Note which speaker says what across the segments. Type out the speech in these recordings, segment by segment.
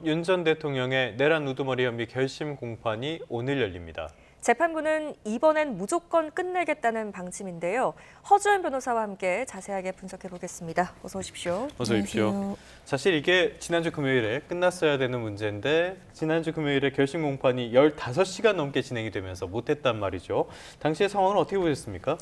Speaker 1: 윤 전 대통령의 내란 우두머리 혐의 결심 공판이 오늘 열립니다.
Speaker 2: 재판부는 이번엔 무조건 끝내겠다는 방침인데요. 허주연 변호사와 함께 자세하게 분석해 보겠습니다. 어서 오십시오.
Speaker 1: 어서 오십시오. 사실 이게 지난주 금요일에 끝났어야 되는 문제인데 지난주 금요일에 결심 공판이 15시간 넘게 진행이 되면서 못했단 말이죠. 당시의 상황은 어떻게 보셨습니까?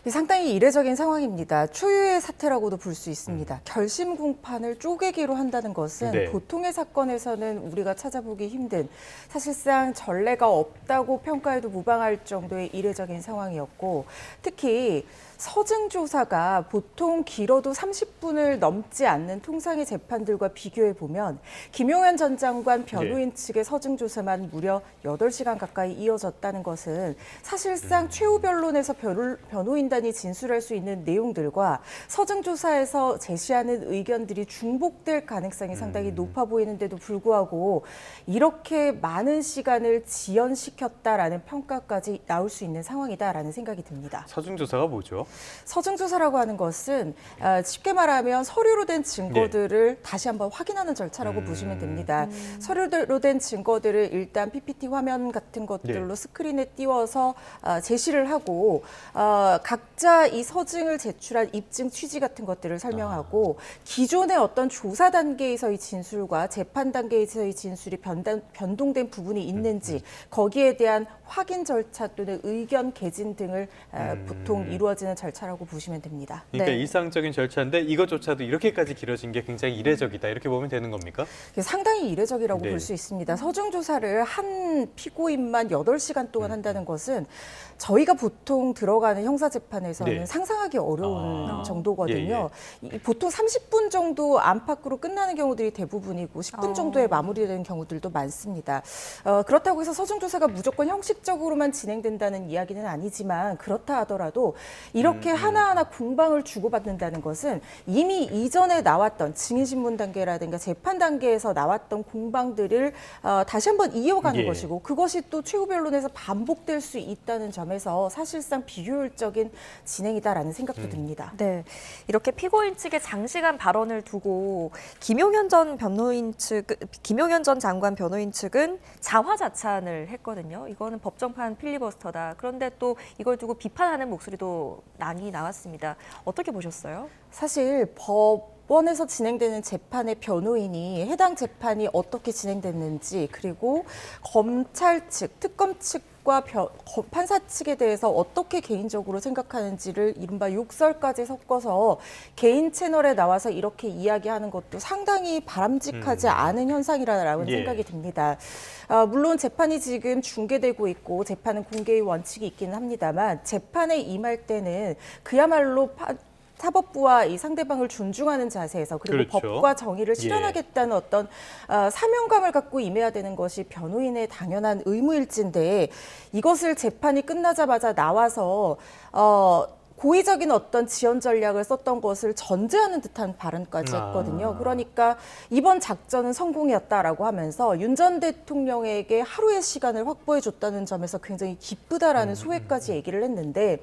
Speaker 3: 상당히 이례적인 상황입니다. 초유의 사태라고도 볼 수 있습니다. 결심 공판을 쪼개기로 한다는 것은
Speaker 1: 네.
Speaker 3: 보통의 사건에서는 우리가 찾아보기 힘든, 사실상 전례가 없다고 평가해도 무방할 정도의 이례적인 상황이었고, 특히 서증 조사가 보통 길어도 30분을 넘지 않는 통상의 재판들과 비교해 보면 김용현 전 장관 변호인 측의 서증 조사만 무려 8시간 가까이 이어졌다는 것은 사실상 최후 변론에서 변호인단이 진술할 수 있는 내용들과 서증 조사에서 제시하는 의견들이 중복될 가능성이 상당히 높아 보이는데도 불구하고 이렇게 많은 시간을 지연시켰다라는 평가까지 나올 수 있는 상황이다라는 생각이 듭니다.
Speaker 1: 서중 조사가 뭐죠?
Speaker 3: 서증 조사라고 하는 것은 쉽게 말하면 서류로 된 증거들을 다시 한번 확인하는 절차라고 보시면 됩니다. 서류로 된 증거들을 일단 PPT 화면 같은 것들로 스크린에 띄워서 제시를 하고 각자 이 서증을 제출한 입증 취지 같은 것들을 설명하고 기존의 어떤 조사 단계에서의 진술과 재판 단계에서의 진술이 변동된 부분이 있는지 거기에 대한 확인 절차 또는 의견 개진 등을 보통 이루어지는 절차라고 보시면 됩니다.
Speaker 1: 그러니까
Speaker 3: 네.
Speaker 1: 일상적인 절차인데 이것조차도 이렇게까지 길어진 게 굉장히 이례적이다 이렇게 보면 되는 겁니까?
Speaker 3: 상당히 이례적이라고
Speaker 1: 네.
Speaker 3: 볼 수 있습니다. 서중 조사를 한 피고인만 8시간 동안 한다는 것은 저희가 보통 들어가는 형사재판에서는
Speaker 1: 네.
Speaker 3: 상상하기 어려운 정도거든요. 보통 30분 정도 안팎으로 끝나는 경우들이 대부분이고 10분 정도에 마무리되는 경우들도 많습니다. 그렇다고 해서 서중 조사가 무조건 형식적으로만 진행된다는 이야기는 아니지만 그렇다 하더라도 이렇게 하나하나 공방을 주고받는다는 것은 이미 이전에 나왔던 증인신문 단계라든가 재판 단계에서 나왔던 공방들을 다시 한번 이어가는 것이고 그것이 또 최후 변론에서 반복될 수 있다는 점에서 사실상 비효율적인 진행이다라는 생각도 듭니다.
Speaker 2: 네, 이렇게 피고인 측의 장시간 발언을 두고 김용현 전 장관 변호인 측은 자화자찬을 했거든요. 이거는 법정판 필리버스터다. 그런데 또 이걸 두고 비판하는 목소리도 많이 나왔습니다. 어떻게 보셨어요?
Speaker 3: 사실 법원에서 진행되는 재판의 변호인이 해당 재판이 어떻게 진행됐는지 그리고 검찰 측, 특검 측과 판사 측에 대해서 어떻게 개인적으로 생각하는지를 이른바 욕설까지 섞어서 개인 채널에 나와서 이렇게 이야기하는 것도 상당히 바람직하지 않은 현상이라는 생각이 듭니다. 물론 재판이 지금 중계되고 있고 재판은 공개의 원칙이 있기는 합니다만 재판에 임할 때는 그야말로 사법부와 이 상대방을 존중하는 자세에서 그리고 법과 정의를 실현하겠다는 어떤 사명감을 갖고 임해야 되는 것이 변호인의 당연한 의무일진데 이것을 재판이 끝나자마자 나와서 고의적인 어떤 지연 전략을 썼던 것을 전제하는 듯한 발언까지 했거든요. 그러니까 이번 작전은 성공이었다라고 하면서 윤 전 대통령에게 하루의 시간을 확보해 줬다는 점에서 굉장히 기쁘다라는 소회까지 얘기를 했는데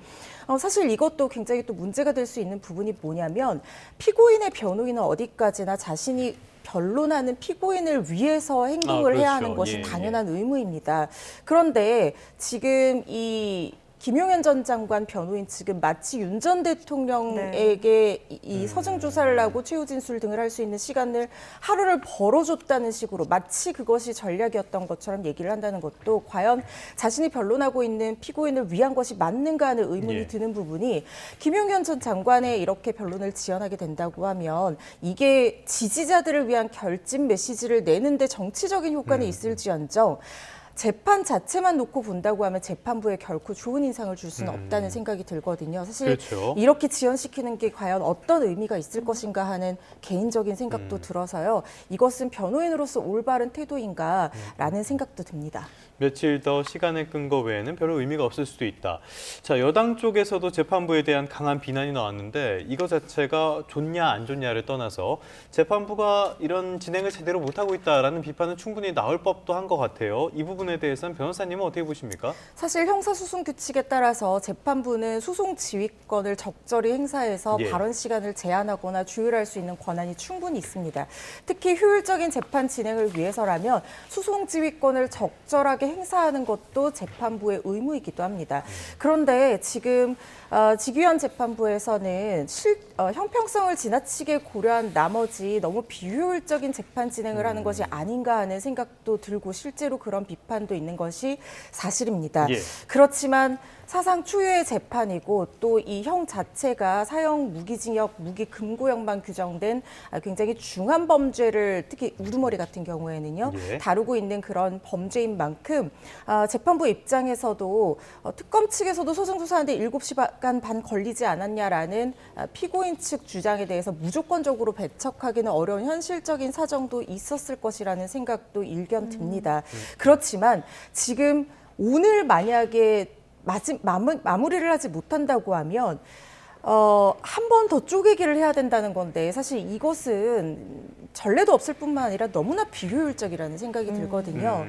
Speaker 3: 사실 이것도 굉장히 또 문제가 될 수 있는 부분이 뭐냐면 피고인의 변호인은 어디까지나 자신이 변론하는 피고인을 위해서 행동을 해야 하는 것이 당연한 의무입니다. 그런데 지금 이 김용현 전 장관 변호인 측은 마치 윤 전 대통령에게 이 서증 조사를 하고 최후 진술 등을 할 수 있는 시간을 하루를 벌어줬다는 식으로 마치 그것이 전략이었던 것처럼 얘기를 한다는 것도 과연 자신이 변론하고 있는 피고인을 위한 것이 맞는가 하는 의문이 드는 부분이 김용현 전 장관의 이렇게 변론을 지연하게 된다고 하면 이게 지지자들을 위한 결집 메시지를 내는데 정치적인 효과는 있을지언정 재판 자체만 놓고 본다고 하면 재판부에 결코 좋은 인상을 줄 수는 없다는 생각이 들거든요. 사실 이렇게 지연시키는 게 과연 어떤 의미가 있을 것인가 하는 개인적인 생각도 들어서요. 이것은 변호인으로서 올바른 태도인가라는 생각도 듭니다.
Speaker 1: 며칠 더 시간을 끈 거 외에는 별로 의미가 없을 수도 있다. 자, 여당 쪽에서도 재판부에 대한 강한 비난이 나왔는데 이거 자체가 좋냐 안 좋냐를 떠나서 재판부가 이런 진행을 제대로 못하고 있다라는 비판은 충분히 나올 법도 한 것 같아요. 이 부분 부분에 대해서는 변호사님은 어떻게 보십니까?
Speaker 3: 사실 형사소송 규칙에 따라서 재판부는 소송 지휘권을 적절히 행사해서
Speaker 1: 예.
Speaker 3: 발언 시간을 제한하거나 조율할 수 있는 권한이 충분히 있습니다. 특히 효율적인 재판 진행을 위해서라면 소송 지휘권을 적절하게 행사하는 것도 재판부의 의무이기도 합니다. 그런데 지금 직위원 재판부에서는 형평성을 지나치게 고려한 나머지 너무 비효율적인 재판 진행을 하는 것이 아닌가 하는 생각도 들고 실제로 그런 비판도 있는 것이 사실입니다.
Speaker 1: 예.
Speaker 3: 그렇지만 사상 초유의 재판이고 또 이 형 자체가 사형 무기징역, 무기금고형만 규정된 굉장히 중한 범죄를 특히 우두머리 같은 경우에는요
Speaker 1: 예.
Speaker 3: 다루고 있는 그런 범죄인 만큼 재판부 입장에서도 특검 측에서도 소송 조사하는데 7시간 반 걸리지 않았냐라는 피고인 측 주장에 대해서 무조건적으로 배척하기는 어려운 현실적인 사정도 있었을 것이라는 생각도 일견 듭니다. 그렇지만 지금 오늘 만약에 마무리를 하지 못한다고 하면 한 번 더 쪼개기를 해야 된다는 건데 사실 이것은 전례도 없을 뿐만 아니라 너무나 비효율적이라는 생각이 들거든요.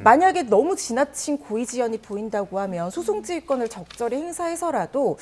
Speaker 3: 만약에 너무 지나친 고의지연이 보인다고 하면 소송지휘권을 적절히 행사해서라도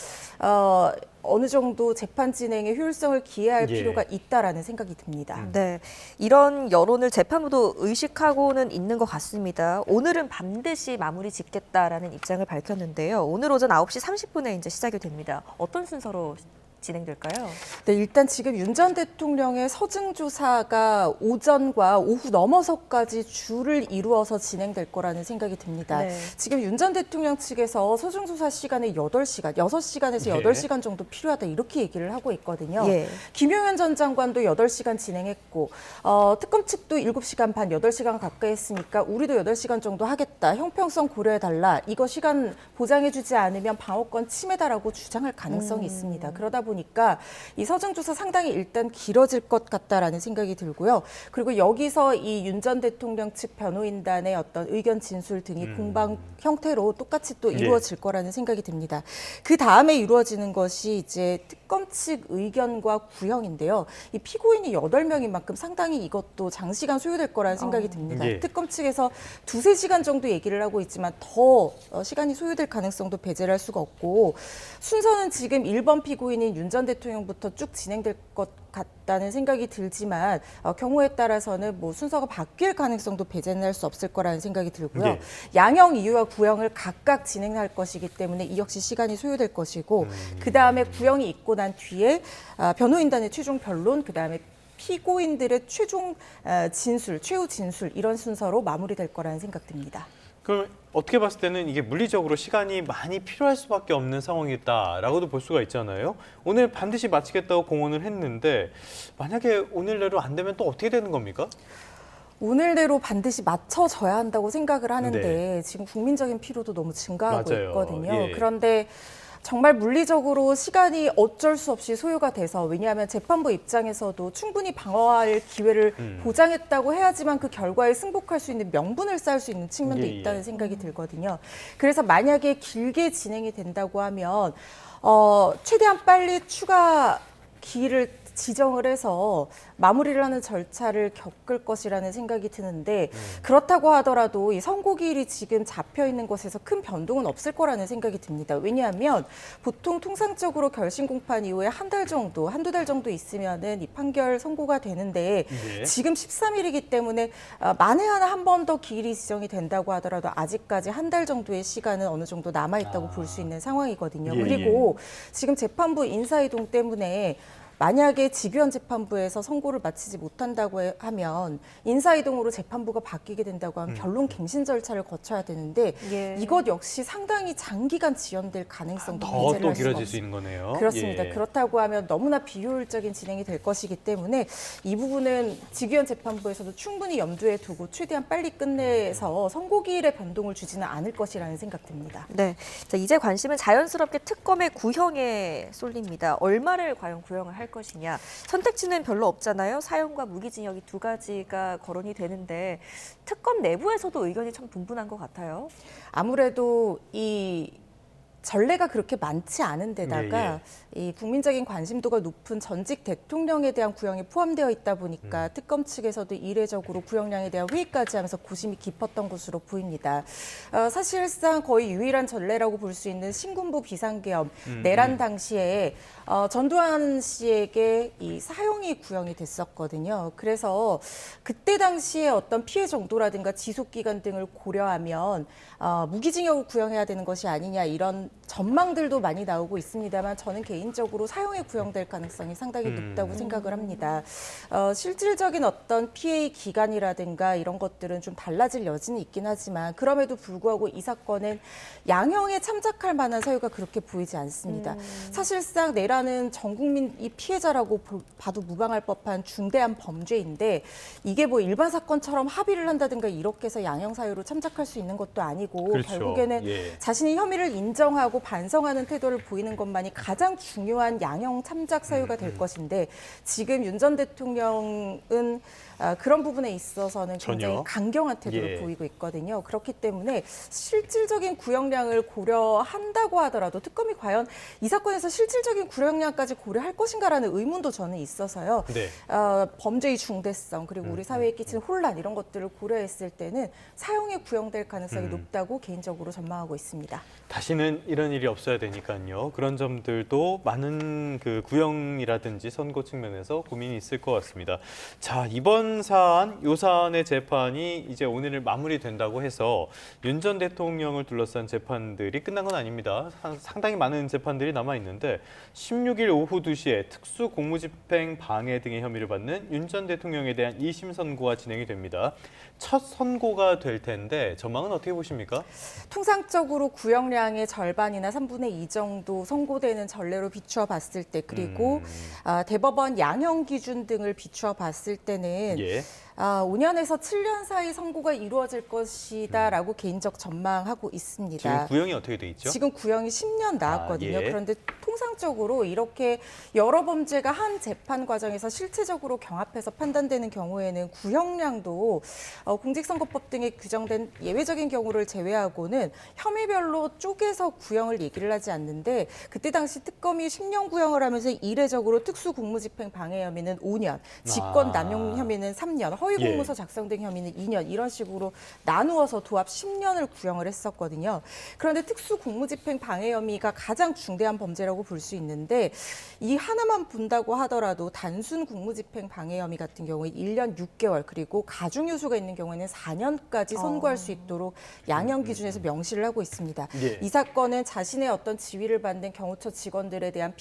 Speaker 3: 어느 정도 재판 진행의 효율성을 기해할
Speaker 1: 예.
Speaker 3: 필요가 있다라는 생각이 듭니다.
Speaker 2: 네, 이런 여론을 재판부도 의식하고는 있는 것 같습니다. 오늘은 반드시 마무리 짓겠다라는 입장을 밝혔는데요. 오늘 오전 9시 30분에 이제 시작이 됩니다. 어떤 순서로 진행될까요?
Speaker 3: 네, 일단 지금 윤 전 대통령의 서증 조사가 오전과 오후 넘어서까지 줄을 이루어서 진행될 거라는 생각이 듭니다.
Speaker 2: 네.
Speaker 3: 지금 윤 전 대통령 측에서 서증 조사 시간이 8시간, 6시간에서
Speaker 1: 예.
Speaker 3: 8시간 정도 필요하다 이렇게 얘기를 하고 있거든요.
Speaker 2: 예.
Speaker 3: 김용현 전 장관도 8시간 진행했고 특검 측도 7시간 반, 8시간 가까이 했으니까 우리도 8시간 정도 하겠다. 형평성 고려해달라. 이거 시간 보장해주지 않으면 방어권 침해다라고 주장할 가능성이 있습니다. 그러다 보니까 이 서증조사 상당히 일단 길어질 것 같다라는 생각이 들고요. 그리고 여기서 이 윤 전 대통령 측 변호인단의 어떤 의견 진술 등이 공방 형태로 똑같이 또 이루어질 거라는 생각이 듭니다. 그 다음에 이루어지는 것이 이제 특검 측 의견과 구형인데요. 이 피고인이 8명인 만큼 상당히 이것도 장시간 소요될 거라는 생각이 듭니다.
Speaker 1: 예.
Speaker 3: 특검 측에서 2-3시간 정도 얘기를 하고 있지만 더 시간이 소요될 가능성도 배제를 할 수가 없고 순서는 지금 1번 피고인인 윤 전 대통령부터 쭉 진행될 것 같다는 생각이 들지만 경우에 따라서는 뭐 순서가 바뀔 가능성도 배제는 할 수 없을 거라는 생각이 들고요.
Speaker 1: 예.
Speaker 3: 양형 이유와 구형을 각각 진행할 것이기 때문에 이 역시 시간이 소요될 것이고 그다음에 구형이 있고 난 뒤에 변호인단의 최종 변론 그다음에 피고인들의 최종 진술, 최후 진술 이런 순서로 마무리될 거라는 생각 듭니다.
Speaker 1: 그럼 어떻게 봤을 때는 이게 물리적으로 시간이 많이 필요할 수밖에 없는 상황이다라고도 볼 수가 있잖아요. 오늘 반드시 마치겠다고 공언을 했는데 만약에 오늘 내로 안 되면 또 어떻게 되는 겁니까?
Speaker 3: 오늘내로 반드시 맞춰져야 한다고 생각을 하는데
Speaker 1: 네.
Speaker 3: 지금 국민적인 피로도 너무 증가하고
Speaker 1: 맞아요.
Speaker 3: 있거든요.
Speaker 1: 예.
Speaker 3: 그런데 정말 물리적으로 시간이 어쩔 수 없이 소요가 돼서 왜냐하면 재판부 입장에서도 충분히 방어할 기회를 보장했다고 해야지만 그 결과에 승복할 수 있는 명분을 쌓을 수 있는 측면도
Speaker 1: 예,
Speaker 3: 있다는
Speaker 1: 예.
Speaker 3: 생각이 들거든요. 그래서 만약에 길게 진행이 된다고 하면 최대한 빨리 추가 기일을 지정을 해서 마무리를 하는 절차를 겪을 것이라는 생각이 드는데 그렇다고 하더라도 이 선고기일이 지금 잡혀 있는 것에서 큰 변동은 없을 거라는 생각이 듭니다. 왜냐하면 보통 통상적으로 결심 공판 이후에 한 달 정도, 한두 달 정도 있으면은 이 판결 선고가 되는데
Speaker 1: 네.
Speaker 3: 지금 13일이기 때문에 만에 하나 한 번 더 기일이 지정이 된다고 하더라도 아직까지 한 달 정도의 시간은 어느 정도 남아 있다고 볼 수 있는 상황이거든요.
Speaker 1: 예,
Speaker 3: 그리고 지금 재판부 인사이동 때문에 만약에 직위원 재판부에서 선고를 마치지 못한다고 하면 인사이동으로 재판부가 바뀌게 된다고 하면 변론 갱신 절차를 거쳐야 되는데
Speaker 2: 예.
Speaker 3: 이것 역시 상당히 장기간 지연될 가능성도
Speaker 1: 더
Speaker 3: 배제를
Speaker 1: 또
Speaker 3: 할 수가
Speaker 1: 길어질 수
Speaker 3: 없습니다.
Speaker 1: 있는 거네요.
Speaker 3: 그렇습니다.
Speaker 1: 예.
Speaker 3: 그렇다고 하면 너무나 비효율적인 진행이 될 것이기 때문에 이 부분은 직위원 재판부에서도 충분히 염두에 두고 최대한 빨리 끝내서 선고기일에 변동을 주지는 않을 것이라는 생각 듭니다.
Speaker 2: 네, 자, 이제 관심은 자연스럽게 특검의 구형에 쏠립니다. 얼마를 과연 구형을 할 것이냐. 선택지는 별로 없잖아요. 사형과 무기징역이 두 가지가 거론이 되는데 특검 내부에서도 의견이 참 분분한 것 같아요.
Speaker 3: 아무래도 이 전례가 그렇게 많지 않은 데다가 이 국민적인 관심도가 높은 전직 대통령에 대한 구형이 포함되어 있다 보니까 특검 측에서도 이례적으로 구형량에 대한 회의까지 하면서 고심이 깊었던 것으로 보입니다. 사실상 거의 유일한 전례라고 볼 수 있는 신군부 비상계엄 내란 당시에 전두환 씨에게 이 사형이 구형이 됐었거든요. 그래서 그때 당시에 어떤 피해 정도라든가 지속 기간 등을 고려하면 무기징역을 구형해야 되는 것이 아니냐 이런 전망들도 많이 나오고 있습니다만 저는 개인적으로 사형에 구형될 가능성이 상당히 높다고 생각을 합니다. 실질적인 어떤 피해의 기간이라든가 이런 것들은 좀 달라질 여지는 있긴 하지만 그럼에도 불구하고 이 사건은 양형에 참작할 만한 사유가 그렇게 보이지 않습니다. 사실상 내란은 전 국민이 피해자라고 봐도 무방할 법한 중대한 범죄인데 이게 뭐 일반 사건처럼 합의를 한다든가 이렇게 해서 양형 사유로 참작할 수 있는 것도 아니고
Speaker 1: 그렇죠.
Speaker 3: 결국에는 자신이 혐의를 인정하고 반성하는 태도를 보이는 것만이 가장 중요한 양형 참작 사유가 될 것인데 지금 윤 전 대통령은 그런 부분에 있어서는 굉장히
Speaker 1: 전혀.
Speaker 3: 강경한 태도를 보이고 있거든요. 그렇기 때문에 실질적인 구형량을 고려한다고 하더라도 특검이 과연 이 사건에서 실질적인 구형량까지 고려할 것인가라는 의문도 저는 있어서요.
Speaker 1: 네.
Speaker 3: 범죄의 중대성 그리고 우리 사회에 끼치는 혼란 이런 것들을 고려했을 때는 사형에 구형될 가능성이 높다고 개인적으로 전망하고 있습니다.
Speaker 1: 다시는 이런 일이 없어야 되니까요. 그런 점들도 많은 그 구형이라든지 선고 측면에서 고민이 있을 것 같습니다. 자, 이번 사안, 요 사안의 재판이 이제 오늘 마무리된다고 해서 윤 전 대통령을 둘러싼 재판들이 끝난 건 아닙니다. 상당히 많은 재판들이 남아 있는데 16일 오후 2시에 특수 공무집행 방해 등의 혐의를 받는 윤 전 대통령에 대한 2심 선고가 진행이 됩니다. 첫 선고가 될 텐데 전망은 어떻게 보십니까?
Speaker 3: 통상적으로 구형량의 절반이나 3분의 2 정도 선고되는 전례로 비추어 봤을 때 그리고 대법원 양형 기준 등을 비추어 봤을 때는 5년에서 7년 사이 선고가 이루어질 것이다라고 개인적 전망하고 있습니다.
Speaker 1: 지금 구형이 어떻게 돼 있죠?
Speaker 3: 지금 구형이 10년 나왔거든요. 그런데 통상적으로 이렇게 여러 범죄가 한 재판 과정에서 실체적으로 경합해서 판단되는 경우에는 구형량도 공직선거법 등에 규정된 예외적인 경우를 제외하고는 혐의별로 쪼개서 구형을 얘기를 하지 않는데 그때 당시 특검이 10년 구형을 하면서 이례적으로 특수공무집행 방해 혐의는 5년, 직권 남용 혐의는 3년, 허위 공문서 작성 등 혐의는 2년 이런 식으로 나누어서 도합 10년을 구형을 했었거든요. 그런데 특수공무집행 방해 혐의가 가장 중대한 범죄라고 볼 수 있는데 이 하나만 본다고 하더라도 단순 공무집행 방해 혐의 같은 경우에 1년 6개월 그리고 가중유소가 있는 경우에는 4년까지 선고할 수 있도록 양형 기준에서 명시를 하고 있습니다. 이 사건은 자신의 어떤 지휘를 받는 경호처 직원들에 대한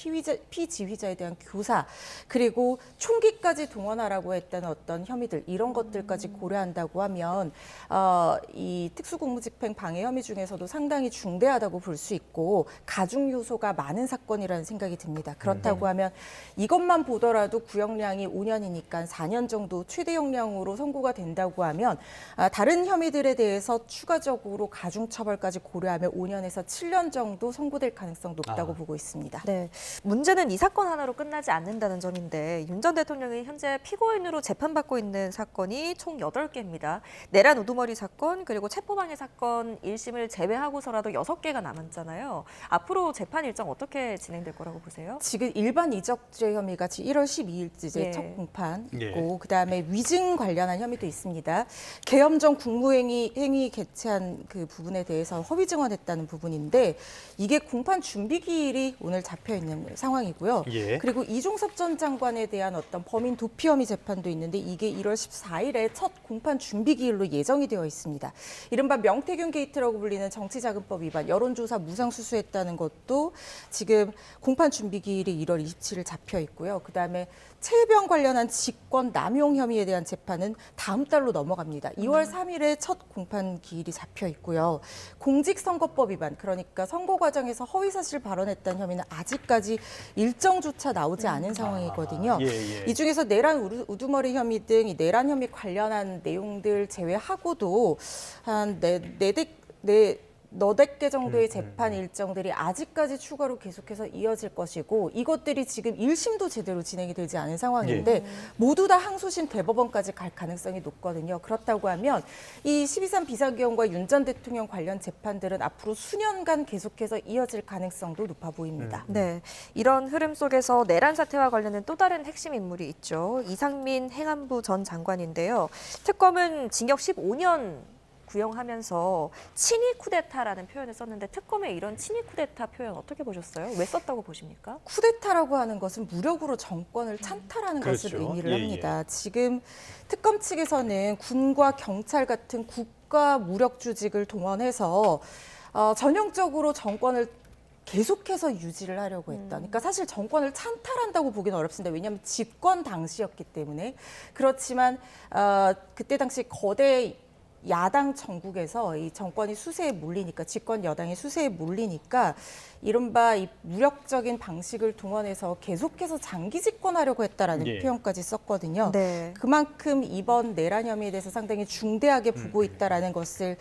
Speaker 3: 피지휘자에 대한 교사 그리고 총기까지 동원하라고 했던 어떤 혐의들 이런 것들까지 고려한다고 하면 이 특수공무집행 방해 혐의 중에서도 상당히 중대하다고 볼 수 있고 가중 요소가 많은 사건이라는 생각이 듭니다. 그렇다고 하면 이것만 보더라도 구형량이 5년이니까 4년 정도 최대 형량으로 선고가 된다고 하면 다른 혐의들에 대해서 추가적으로 가중 처벌까지 고려하면 5년에서 7년 정도 선고될 가능성 높다고 보고 있습니다.
Speaker 2: 네, 문제는 이 사건 하나로 끝나지 않는다는 점인데 윤 전 대통령이 현재 피고인으로 재판받고 있는 사건이 총 8개입니다. 내란 우두머리 사건 그리고 체포방해 사건 1심을 제외하고서라도 6개가 남았잖아요. 앞으로 재판 일정 어떻게 진행될 거라고 보세요?
Speaker 3: 지금 일반 이적죄 혐의가 1월 12일째 첫 공판 있고 그다음에 위증 관련한 혐의도 있습니다. 계엄 전 국무행위 개최한 그 부분에 대해서 허위 증언했다는 부분인데 이게 공판 준비 기일이 오늘 잡혀 있는 상황이고요. 그리고 이종섭 전 장관에 대한 어떤 범인 도피 혐의 재판도 있는데 이게 1월 14일에 첫 공판 준비 기일로 예정이 되어 있습니다. 이른바 명태균 게이트라고 불리는 정치자금법 위반, 여론조사 무상 수수했다는 것도 지금 공판 준비 기일이 1월 27일 잡혀 있고요. 그다음에 최혜병 관련한 직권 남용 혐의에 대한 재판은 다음 달로 넘어갑니다. 2월 3일에 첫 공판 기일이 잡혀 있고요. 공직선거법 위반, 그러니까 선거 과정에서 허위사실 발언했다는 혐의는 아직까지 일정조차 나오지 않은 상황이거든요. 이 중에서 내란 우두머리 혐의 등 이 내란 혐의 관련한 내용들 제외하고도 한 너댓 개 정도의 재판 일정들이 아직까지 추가로 계속해서 이어질 것이고 이것들이 지금 1심도 제대로 진행이 되지 않은 상황인데 모두 다 항소심 대법원까지 갈 가능성이 높거든요. 그렇다고 하면 이 12.3 비상계엄과 윤 전 대통령 관련 재판들은 앞으로 수년간 계속해서 이어질 가능성도 높아 보입니다.
Speaker 2: 네, 이런 흐름 속에서 내란 사태와 관련된 또 다른 핵심 인물이 있죠. 이상민 행안부 전 장관인데요. 특검은 징역 15년 구형하면서 친위 쿠데타라는 표현을 썼는데 특검의 이런 친위 쿠데타 표현 어떻게 보셨어요? 왜 썼다고 보십니까?
Speaker 3: 쿠데타라고 하는 것은 무력으로 정권을 찬탈하는 것을
Speaker 1: 그렇죠.
Speaker 3: 의미를
Speaker 1: 예,
Speaker 3: 합니다. 지금 특검 측에서는 군과 경찰 같은 국가 무력 조직을 동원해서 전형적으로 정권을 계속해서 유지를 하려고 했다. 그러니까 사실 정권을 찬탈한다고 보기는 어렵습니다. 왜냐하면 집권 당시였기 때문에. 그렇지만 그때 당시 거대 야당 전국에서 이 정권이 수세에 몰리니까 집권 여당이 수세에 몰리니까 이른바 이 무력적인 방식을 동원해서 계속해서 장기 집권하려고 했다라는 표현까지 썼거든요.
Speaker 2: 네.
Speaker 3: 그만큼 이번 내란 혐의에 대해서 상당히 중대하게 보고 있다라는 것을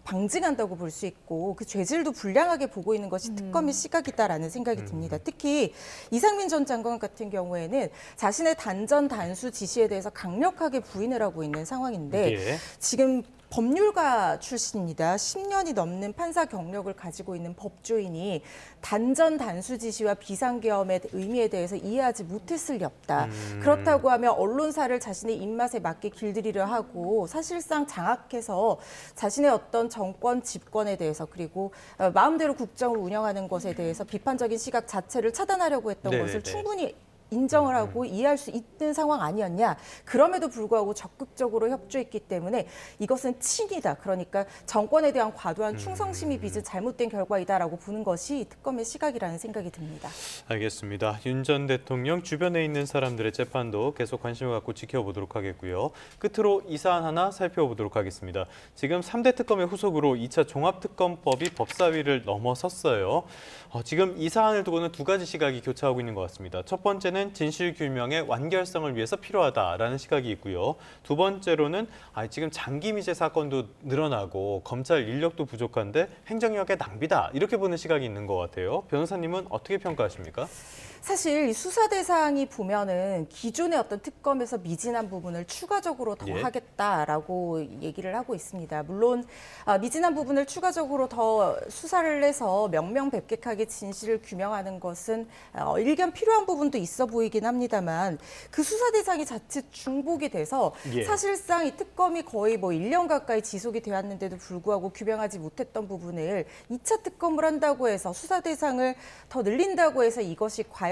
Speaker 3: 방증한다고 볼 수 있고 그 죄질도 불량하게 보고 있는 것이 특검의 시각이다라는 생각이 듭니다. 특히 이상민 전 장관 같은 경우에는 자신의 단전 단수 지시에 대해서 강력하게 부인을 하고 있는 상황인데 지금 법률가 출신입니다. 10년이 넘는 판사 경력을 가지고 있는 법조인이 단전 단수 지시와 비상계엄의 의미에 대해서 이해하지 못했을 리 없다. 그렇다고 하면 언론사를 자신의 입맛에 맞게 길들이려 하고 사실상 장악해서 자신의 어떤 정권 집권에 대해서 그리고 마음대로 국정을 운영하는 것에 대해서 비판적인 시각 자체를 차단하려고 했던 것을 충분히 인정을 하고 이해할 수 있는 상황 아니었냐. 그럼에도 불구하고 적극적으로 협조했기 때문에 이것은 친이다. 그러니까 정권에 대한 과도한 충성심이 빚은 잘못된 결과이다라고 보는 것이 특검의 시각이라는 생각이 듭니다.
Speaker 1: 알겠습니다. 윤 전 대통령 주변에 있는 사람들의 재판도 계속 관심을 갖고 지켜보도록 하겠고요. 끝으로 이 사안 하나 살펴보도록 하겠습니다. 지금 3대 특검의 후속으로 2차 종합특검법이 법사위를 넘어섰어요. 지금 이 사안을 두고는 두 가지 시각이 교차하고 있는 것 같습니다. 첫 번째는 진실규명의 완결성을 위해서 필요하다라는 시각이 있고요. 두 번째로는 지금 장기 미제 사건도 늘어나고 검찰 인력도 부족한데 행정력의 낭비다 이렇게 보는 시각이 있는 것 같아요. 변호사님은 어떻게 평가하십니까?
Speaker 3: 사실 이 수사 대상이 보면은 기존의 어떤 특검에서 미진한 부분을 추가적으로 더 하겠다라고 얘기를 하고 있습니다. 물론 미진한 부분을 추가적으로 더 수사를 해서 명명백백하게 진실을 규명하는 것은 일견 필요한 부분도 있어 보이긴 합니다만 그 수사 대상이 자칫 중복이 돼서 사실상 이 특검이 거의 뭐 1년 가까이 지속이 되었는데도 불구하고 규명하지 못했던 부분을 2차 특검을 한다고 해서 수사 대상을 더 늘린다고 해서 이것이 과연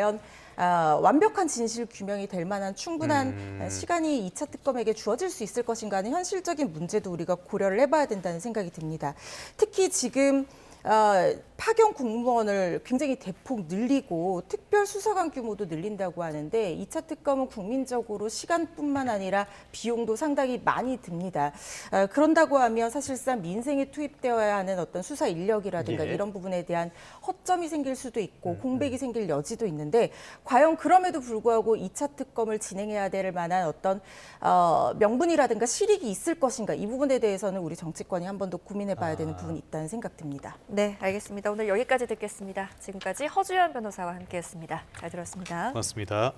Speaker 3: 완벽한 진실 규명이 될 만한 충분한 시간이 2차 특검에게 주어질 수 있을 것인가 하는 현실적인 문제도 우리가 고려를 해봐야 된다는 생각이 듭니다. 특히 지금 파견 공무원을 굉장히 대폭 늘리고 특별수사관 규모도 늘린다고 하는데 2차 특검은 국민적으로 시간뿐만 아니라 비용도 상당히 많이 듭니다. 그런다고 하면 사실상 민생에 투입되어야 하는 어떤 수사 인력이라든가 이런 부분에 대한 허점이 생길 수도 있고 공백이 생길 여지도 있는데 과연 그럼에도 불구하고 2차 특검을 진행해야 될 만한 어떤 명분이라든가 실익이 있을 것인가 이 부분에 대해서는 우리 정치권이 한 번 더 고민해봐야 되는 부분이 있다는 생각 듭니다.
Speaker 2: 네, 알겠습니다. 오늘 여기까지 듣겠습니다. 지금까지 허주연 변호사와 함께했습니다. 잘 들었습니다.
Speaker 1: 고맙습니다.